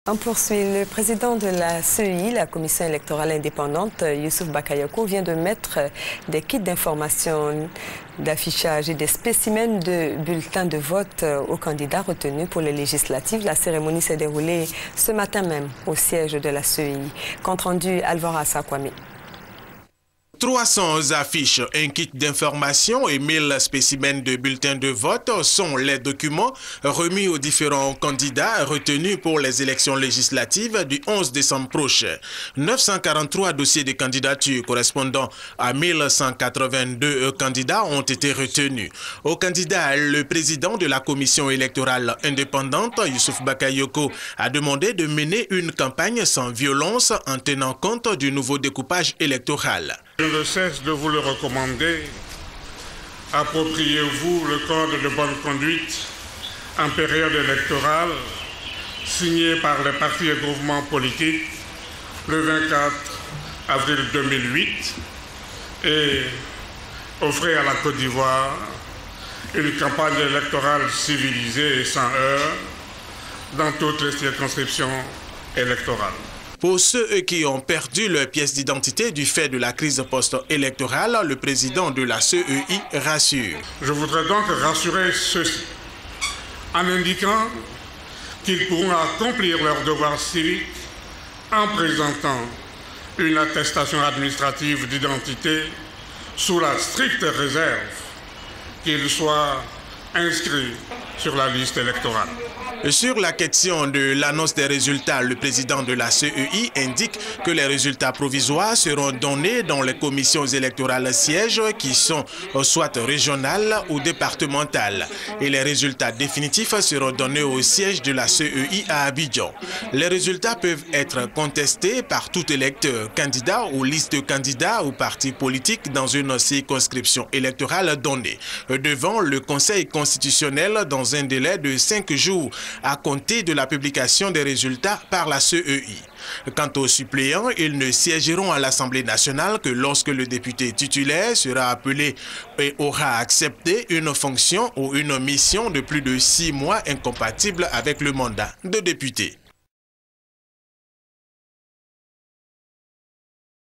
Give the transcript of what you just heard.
On poursuit. Le président de la CEI, la Commission électorale indépendante, Youssouf Bakayoko, vient de mettre des kits d'information, d'affichage et des spécimens de bulletins de vote aux candidats retenus pour les législatives. La cérémonie s'est déroulée ce matin même au siège de la CEI. Compte rendu Alvara Sakwame. 300 affiches, un kit d'information et 1000 spécimens de bulletins de vote sont les documents remis aux différents candidats retenus pour les élections législatives du 11 décembre prochain. 943 dossiers de candidature correspondant à 1182 candidats ont été retenus. Au candidat, le président de la Commission électorale indépendante, Youssouf Bakayoko, a demandé de mener une campagne sans violence en tenant compte du nouveau découpage électoral. Je ne cesse de vous le recommander. Appropriez-vous le code de bonne conduite en période électorale signé par les partis et groupements politiques le 24 avril 2008 et offrez à la Côte d'Ivoire une campagne électorale civilisée et sans heurts dans toutes les circonscriptions électorales. Pour ceux qui ont perdu leur pièce d'identité du fait de la crise post-électorale, le président de la CEI rassure. Je voudrais donc rassurer ceux-ci en indiquant qu'ils pourront accomplir leurs devoirs civiques en présentant une attestation administrative d'identité sous la stricte réserve qu'ils soient inscrits sur la liste électorale. Sur la question de l'annonce des résultats, le président de la CEI indique que les résultats provisoires seront donnés dans les commissions électorales sièges qui sont soit régionales ou départementales. Et les résultats définitifs seront donnés au siège de la CEI à Abidjan. Les résultats peuvent être contestés par tout électeur, candidat ou liste de candidats ou parti politique dans une circonscription électorale donnée, devant le Conseil constitutionnel dans un délai de 5 jours à compter de la publication des résultats par la CEI. Quant aux suppléants, ils ne siégeront à l'Assemblée nationale que lorsque le député titulaire sera appelé et aura accepté une fonction ou une mission de plus de 6 mois incompatible avec le mandat de député.